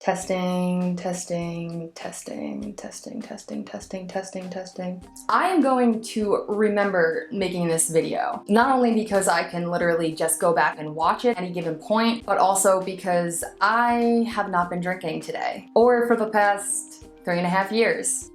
Testing, testing, testing, testing, testing, testing, testing, testing. I am going to remember making this video, not only because I can literally just go back and watch it at any given point, but also because I have not been drinking today, or for the past 3.5 years.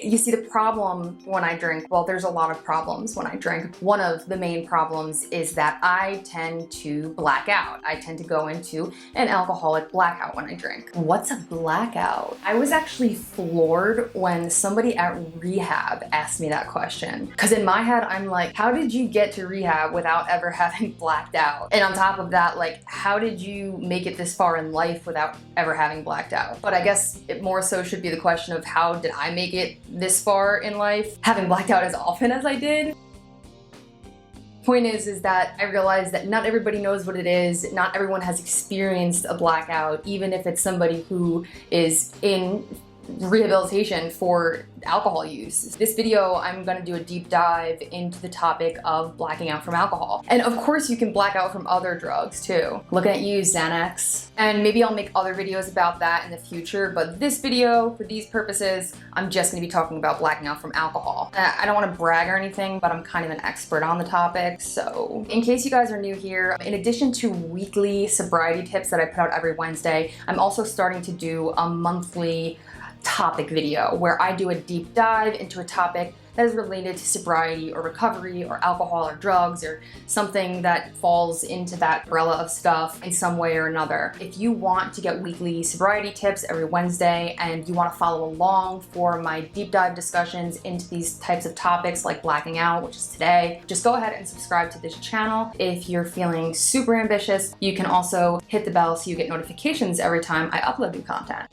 You see, the problem when I drink, well, there's a lot of problems when I drink. One of the main problems is that I tend to black out. I tend to go into an alcoholic blackout when I drink. What's a blackout? I was actually floored when somebody at rehab asked me that question. Because in my head, I'm like, how did you get to rehab without ever having blacked out? And on top of that, like, how did you make it this far in life without ever having blacked out? But I guess it more so should be the question of how did I make it this far in life, having blacked out as often as I did. Point is that I realized that not everybody knows what it is. Not everyone has experienced a blackout, even if it's somebody who is in rehabilitation for alcohol use. This video, I'm gonna do a deep dive into the topic of blacking out from alcohol. And of course you can black out from other drugs too. Looking at you, Xanax. And maybe I'll make other videos about that in the future, but this video, for these purposes, I'm just gonna be talking about blacking out from alcohol. I don't wanna brag or anything, but I'm kind of an expert on the topic, so in case you guys are new here, in addition to weekly sobriety tips that I put out every Wednesday, I'm also starting to do a monthly topic video where I do a deep dive into a topic that is related to sobriety or recovery or alcohol or drugs or something that falls into that umbrella of stuff in some way or another. If you want to get weekly sobriety tips every Wednesday and you want to follow along for my deep dive discussions into these types of topics like blacking out, which is today, just go ahead and subscribe to this channel. If you're feeling super ambitious, you can also hit the bell so you get notifications every time I upload new content.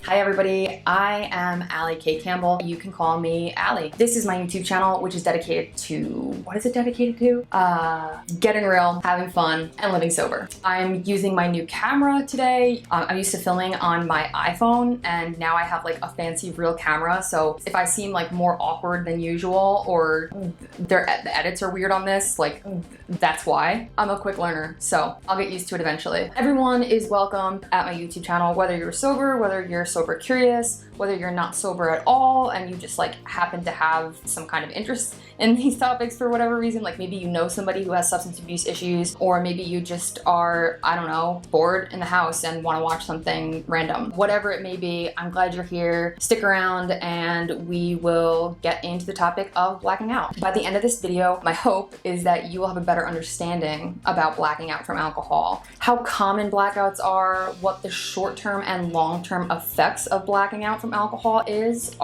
Hi everybody, I am Allie Campbell. You can call me Allie. This is my YouTube channel, which is dedicated to, what is it dedicated to? Getting real, having fun, and living sober. I'm using my new camera today. I'm used to filming on my iPhone, and now I have like a fancy real camera, so if I seem like more awkward than usual, or the edits are weird on this, like, that's why. I'm a quick learner, so I'll get used to it eventually. Everyone is welcome at my YouTube channel, whether you're sober, whether you're sober curious, whether you're not sober at all and you just like happen to have some kind of interest in these topics for whatever reason, like maybe you know somebody who has substance abuse issues, or maybe you just are, I don't know, bored in the house and want to watch something random. Whatever it may be, I'm glad you're here. Stick around and we will get into the topic of blacking out. By the end of this video, my hope is that you will have a better understanding about blacking out from alcohol, how common blackouts are, what the short-term and long-term effects of blacking out from alcohol is,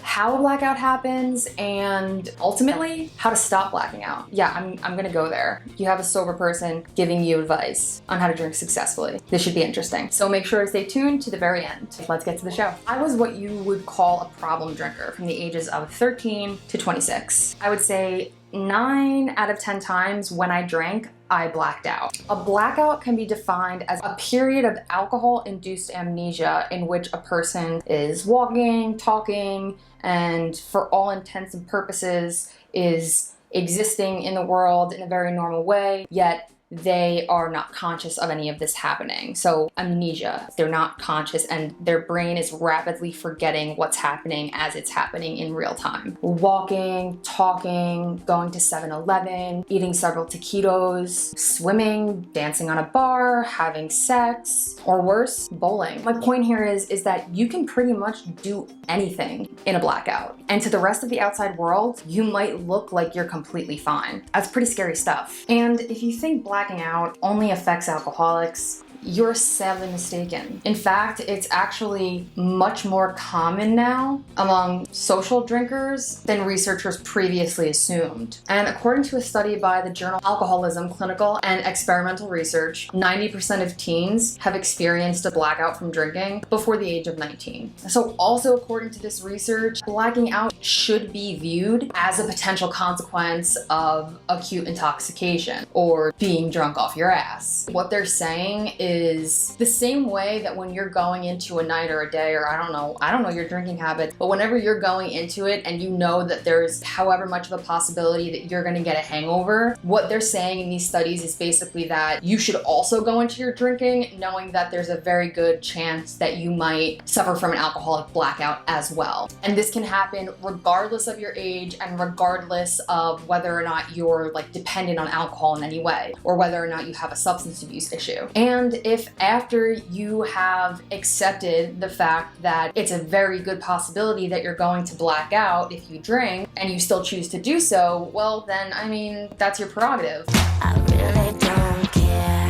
how a blackout happens, and ultimately how to stop blacking out. Yeah, I'm gonna go there. You have a sober person giving you advice on how to drink successfully. This should be interesting. So make sure to stay tuned to the very end. Let's get to the show. I was what you would call a problem drinker from the ages of 13 to 26. I would say 9 out of 10 times when I drank, I blacked out. A blackout can be defined as a period of alcohol-induced amnesia in which a person is walking, talking, and for all intents and purposes is existing in the world in a very normal way, yet they are not conscious of any of this happening. So amnesia, they're not conscious and their brain is rapidly forgetting what's happening as it's happening in real time. Walking, talking, going to 7-Eleven, eating several taquitos, swimming, dancing on a bar, having sex, or worse, bowling. My point here is that you can pretty much do anything in a blackout. And to the rest of the outside world, you might look like you're completely fine. That's pretty scary stuff. And if you think blacking out only affects alcoholics, you're sadly mistaken. In fact, it's actually much more common now among social drinkers than researchers previously assumed. And according to a study by the journal Alcoholism, Clinical and Experimental Research, 90% of teens have experienced a blackout from drinking before the age of 19. So also according to this research, blacking out should be viewed as a potential consequence of acute intoxication or being drunk off your ass. What they're saying is the same way that when you're going into a night or a day, or I don't know your drinking habits, but whenever you're going into it and you know that there's however much of a possibility that you're gonna get a hangover, what they're saying in these studies is basically that you should also go into your drinking knowing that there's a very good chance that you might suffer from an alcoholic blackout as well. And this can happen regardless of your age and regardless of whether or not you're like dependent on alcohol in any way, or whether or not you have a substance abuse issue. And if after you have accepted the fact that it's a very good possibility that you're going to black out if you drink and you still choose to do so, well then, I mean, that's your prerogative. I really don't care.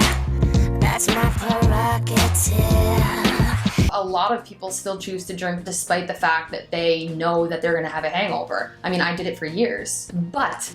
That's my prerogative. A lot of people still choose to drink despite the fact that they know that they're gonna have a hangover. I mean, I did it for years. But,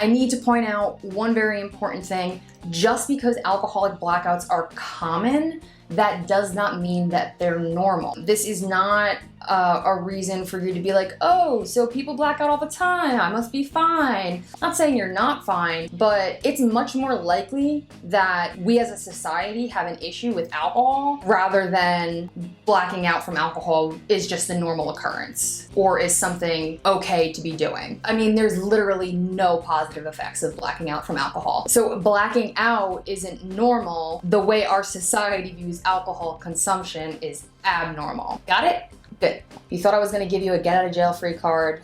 I need to point out one very important thing. Just because alcoholic blackouts are common, that does not mean that they're normal. This is not a reason for you to be like, oh, so people black out all the time, I must be fine. Not saying you're not fine, but it's much more likely that we as a society have an issue with alcohol rather than blacking out from alcohol is just the normal occurrence or is something okay to be doing. I mean, there's literally no positive effects of blacking out from alcohol. So blacking out isn't normal. The way our society views alcohol consumption is abnormal. Got it? Good. You thought I was gonna give you a get out of jail free card.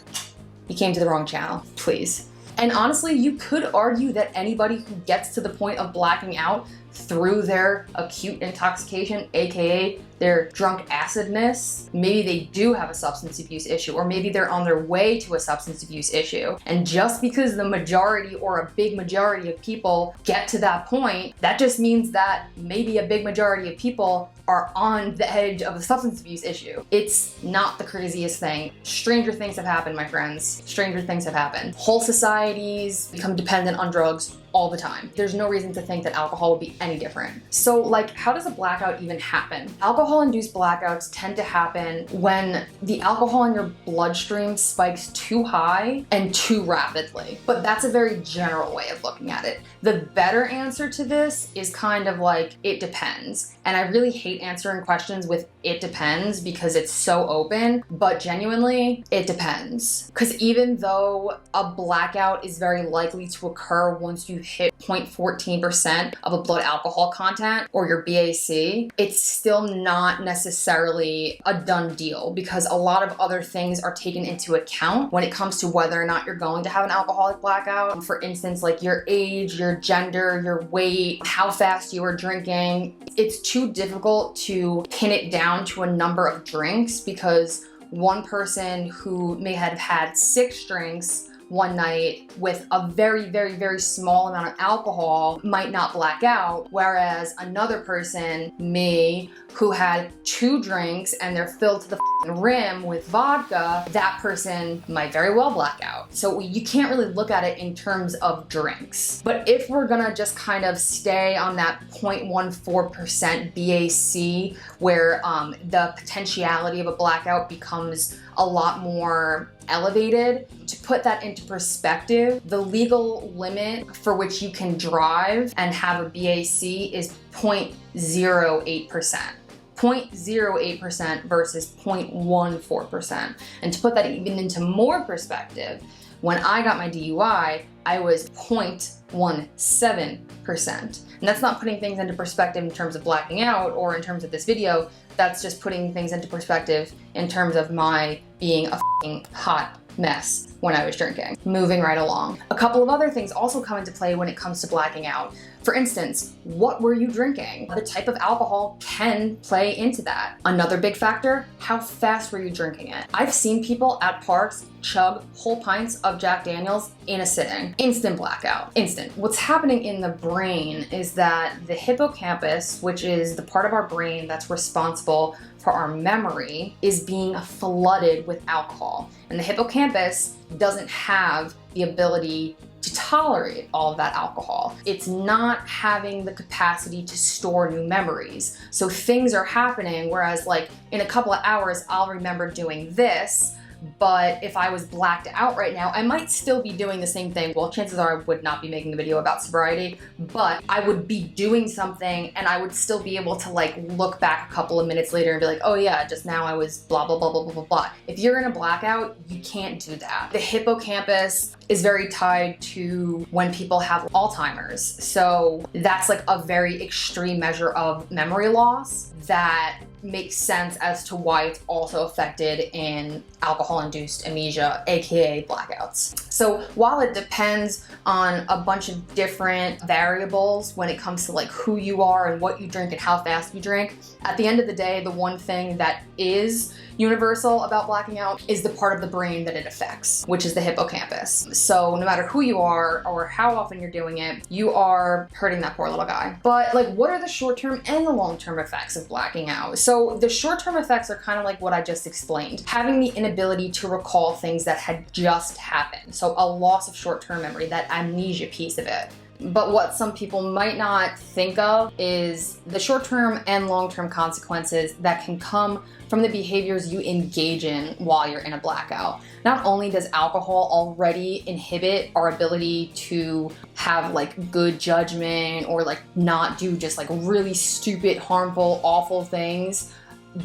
You came to the wrong channel, please. And honestly, you could argue that anybody who gets to the point of blacking out through their acute intoxication, aka their drunk acidness, maybe they do have a substance abuse issue, or maybe they're on their way to a substance abuse issue. And just because the majority or a big majority of people get to that point, that just means that maybe a big majority of people are on the edge of a substance abuse issue. It's not the craziest thing. Stranger things have happened, my friends. Stranger things have happened. Whole societies become dependent on drugs all the time. There's no reason to think that alcohol would be any different. So like, how does a blackout even happen? Alcohol-induced blackouts tend to happen when the alcohol in your bloodstream spikes too high and too rapidly. But that's a very general way of looking at it. The better answer to this is kind of like, it depends. And I really hate answering questions with it depends because it's so open, but genuinely, it depends. Because even though a blackout is very likely to occur once you hit 0.14% of a blood alcohol content or your BAC, it's still not necessarily a done deal because a lot of other things are taken into account when it comes to whether or not you're going to have an alcoholic blackout. For instance, like your age, your gender, your weight, how fast you are drinking. It's too difficult to pin it down to a number of drinks because one person who may have had 6 drinks one night with a very, very, very small amount of alcohol might not black out, whereas another person, me, who had 2 drinks and they're filled to the rim with vodka, that person might very well black out. So you can't really look at it in terms of drinks. But if we're gonna just kind of stay on that 0.14% BAC where the potentiality of a blackout becomes a lot more elevated, to put that into perspective, the legal limit for which you can drive and have a BAC is 0.08%. 0.08% versus 0.14%. And to put that even into more perspective, when I got my DUI, I was 0.17%. And that's not putting things into perspective in terms of blacking out or in terms of this video, that's just putting things into perspective in terms of my being a f***ing hot mess when I was drinking. Moving right along. A couple of other things also come into play when it comes to blacking out. For instance, what were you drinking? The type of alcohol can play into that. Another big factor, how fast were you drinking it? I've seen people at parks chug whole pints of Jack Daniels in a sitting. Instant blackout, instant. What's happening in the brain is that the hippocampus, which is the part of our brain that's responsible for our memory, is being flooded with alcohol. And the hippocampus doesn't have the ability to tolerate all of that alcohol. It's not having the capacity to store new memories. So things are happening, whereas like in a couple of hours, I'll remember doing this, but if I was blacked out right now, I might still be doing the same thing. Well, chances are I would not be making a video about sobriety, but I would be doing something and I would still be able to like look back a couple of minutes later and be like, oh yeah, just now I was blah, blah, blah, blah, blah, blah, blah. If you're in a blackout, you can't do that. The hippocampus is very tied to when people have Alzheimer's. So that's like a very extreme measure of memory loss that makes sense as to why it's also affected in alcohol-induced amnesia, aka blackouts. So while it depends on a bunch of different variables when it comes to like who you are and what you drink and how fast you drink, at the end of the day, the one thing that is universal about blacking out is the part of the brain that it affects, which is the hippocampus. So no matter who you are or how often you're doing it, you are hurting that poor little guy. But like, what are the short-term and the long-term effects of blacking out? So the short-term effects are kind of like what I just explained. Having the inability to recall things that had just happened. So a loss of short-term memory, that amnesia piece of it. But what some people might not think of is the short-term and long-term consequences that can come from the behaviors you engage in while you're in a blackout. Not only does alcohol already inhibit our ability to have like good judgment or like not do just like really stupid, harmful, awful things,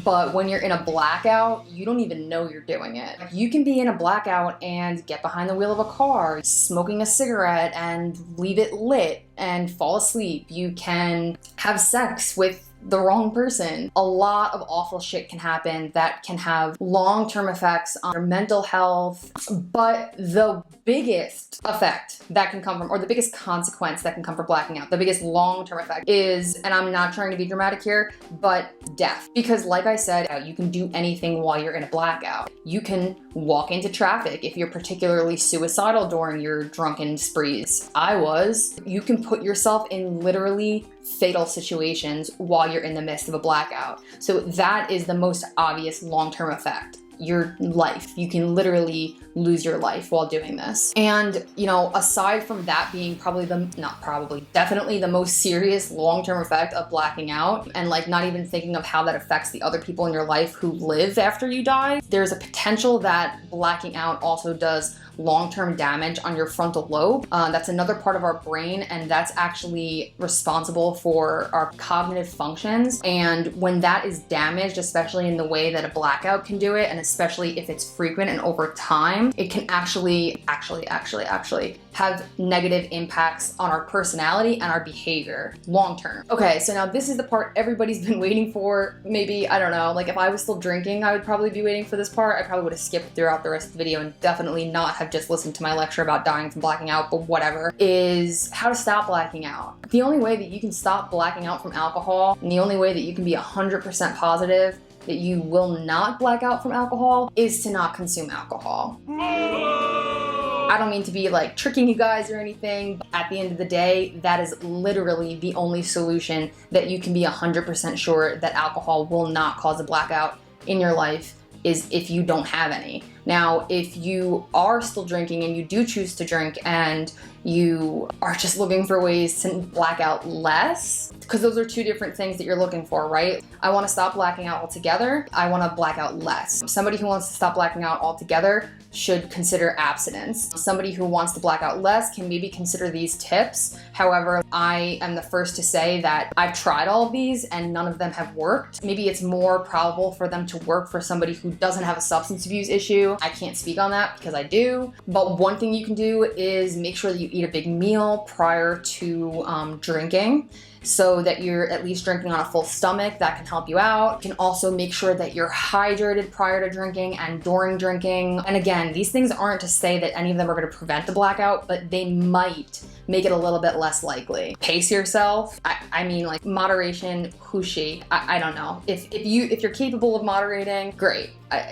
but when you're in a blackout, you don't even know you're doing it. You can be in a blackout and get behind the wheel of a car, smoking a cigarette and leave it lit and fall asleep. You can have sex with the wrong person. A lot of awful shit can happen that can have long-term effects on your mental health, but the biggest effect that can come from, or the biggest consequence that can come from blacking out, the biggest long-term effect is, and I'm not trying to be dramatic here, but death. Because like I said, you can do anything while you're in a blackout. You can walk into traffic if you're particularly suicidal during your drunken sprees. I was. You can put yourself in literally fatal situations while you're in the midst of a blackout. So that is the most obvious long-term effect. Your life. You can literally lose your life while doing this. And, you know, aside from that being definitely the most serious long-term effect of blacking out, and like not even thinking of how that affects the other people in your life who live after you die, there's a potential that blacking out also does long-term damage on your frontal lobe. That's another part of our brain, and that's actually responsible for our cognitive functions. And when that is damaged, especially in the way that a blackout can do it, and especially if it's frequent and over time, it can actually have negative impacts on our personality and our behavior long-term. Okay, so now this is the part everybody's been waiting for. Maybe, I don't know, like if I was still drinking, I would probably be waiting for this part. I probably would have skipped throughout the rest of the video and definitely not have just listened to my lecture about dying from blacking out, but whatever, is how to stop blacking out. The only way that you can stop blacking out from alcohol, and the only way that you can be 100% positive that you will not black out from alcohol, is to not consume alcohol. I don't mean to be like tricking you guys or anything, but at the end of the day, that is literally the only solution that you can be 100% sure that alcohol will not cause a blackout in your life, is if you don't have any. Now, if you are still drinking and you do choose to drink and you are just looking for ways to black out less, because those are two different things that you're looking for, right? I want to stop blacking out altogether. I want to black out less. Somebody who wants to stop blacking out altogether should consider abstinence. Somebody who wants to black out less can maybe consider these tips. However, I am the first to say that I've tried all of these and none of them have worked. Maybe it's more probable for them to work for somebody who doesn't have a substance abuse issue. I can't speak on that because I do. But one thing you can do is make sure that you eat a big meal prior to drinking, so that you're at least drinking on a full stomach. That can help you out. You can also make sure that you're hydrated prior to drinking and during drinking. And again, these things aren't to say that any of them are going to prevent the blackout, but they might make it a little bit less likely. Pace yourself. I mean, like, moderation, hushi. I don't know. If you're capable of moderating, great.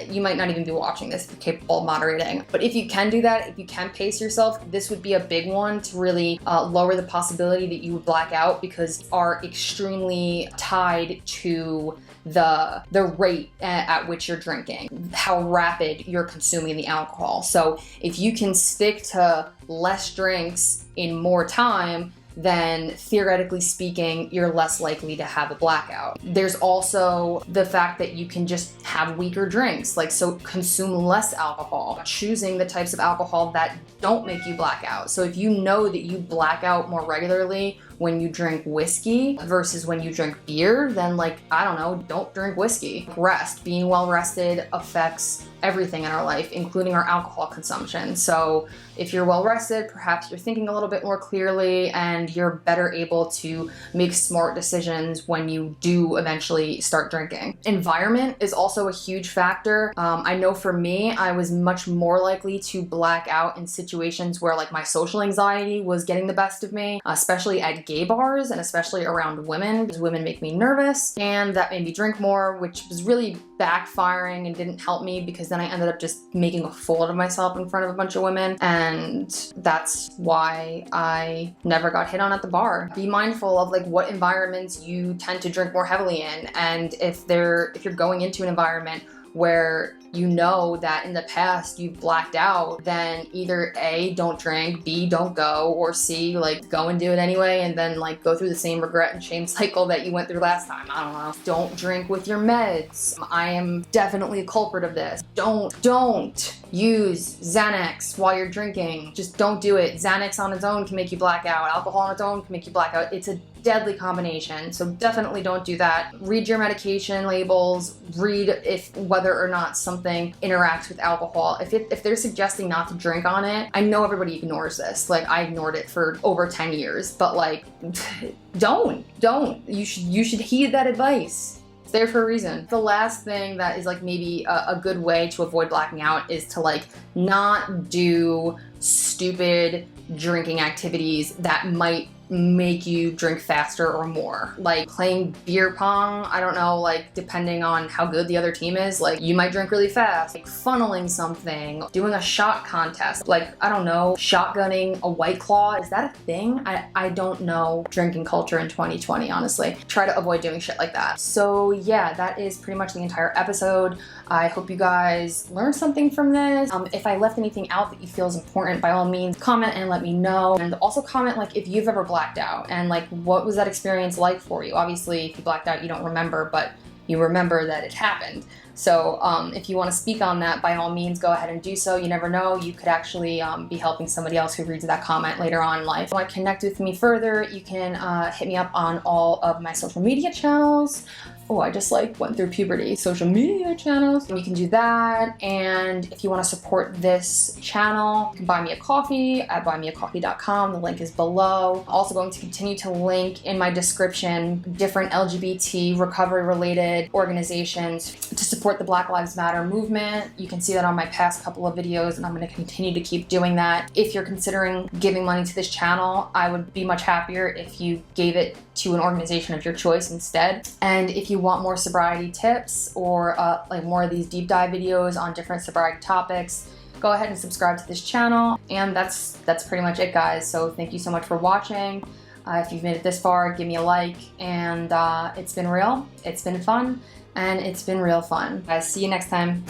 You might not even be watching this if you're capable of moderating. But if you can do that, if you can pace yourself, this would be a big one to really lower the possibility that you would black out, because are extremely tied to the rate at which you're drinking, how rapid you're consuming the alcohol. So if you can stick to less drinks in more time, then theoretically speaking, you're less likely to have a blackout. There's also the fact that you can just have weaker drinks, like so consume less alcohol, choosing the types of alcohol that don't make you black out. So if you know that you black out more regularly when you drink whiskey versus when you drink beer, then like, I don't know, don't drink whiskey. Rest, being well rested affects everything in our life, including our alcohol consumption. So if you're well rested, perhaps you're thinking a little bit more clearly and you're better able to make smart decisions when you do eventually start drinking. Environment is also a huge factor. I know for me, I was much more likely to black out in situations where like my social anxiety was getting the best of me, especially at gay bars and especially around women, because women make me nervous, and that made me drink more, which was really backfiring and didn't help me because then I ended up just making a fool out of myself in front of a bunch of women, and that's why I never got hit on at the bar. Be mindful of like what environments you tend to drink more heavily in, and if you're going into an environment where you know that in the past you've blacked out, then either A, don't drink, B, don't go, or C, like go and do it anyway and then like go through the same regret and shame cycle that you went through last time. I don't know. Don't drink with your meds. I am definitely a culprit of this. Don't use Xanax while you're drinking. Just don't do it. Xanax on its own can make you black out. Alcohol on its own can make you black out. It's a deadly combination, so definitely don't do that. Read your medication labels. Read if whether or not something interacts with alcohol. If they're suggesting not to drink on it, I know everybody ignores this. Like I ignored it for over 10 years, but like don't. You should heed that advice. It's there for a reason. The last thing that is like maybe a good way to avoid blacking out is to like not do stupid drinking activities that might make you drink faster or more. Like playing beer pong, I don't know, like depending on how good the other team is, like you might drink really fast. Like funneling something, doing a shot contest, like I don't know, shotgunning a White Claw, is that a thing? I don't know drinking culture in 2020, honestly. Try to avoid doing shit like that. So yeah, that is pretty much the entire episode. I hope you guys learned something from this. If I left anything out that you feel is important, by all means, comment and let me know. And also comment like if you've ever blacked out and like what was that experience like for you. Obviously, if you blacked out, you don't remember, but you remember that it happened. So if you want to speak on that, by all means, go ahead and do so. You never know, you could actually be helping somebody else who reads that comment later on in life. If you want to connect with me further, you can hit me up on all of my social media channels. Oh, I just like went through puberty. Social media channels. You can do that. And if you want to support this channel, you can buy me a coffee at buymeacoffee.com. The link is below. I'm also going to continue to link in my description different LGBT recovery related organizations to support the Black Lives Matter movement. You can see that on my past couple of videos, and I'm going to continue to keep doing that. If you're considering giving money to this channel, I would be much happier if you gave it to an organization of your choice instead. And if you want more sobriety tips or like more of these deep dive videos on different sobriety topics, go ahead and subscribe to this channel. And that's pretty much it, guys. So thank you so much for watching. If you've made it this far, give me a like. And it's been real, it's been fun, and it's been real fun. Guys, see you next time.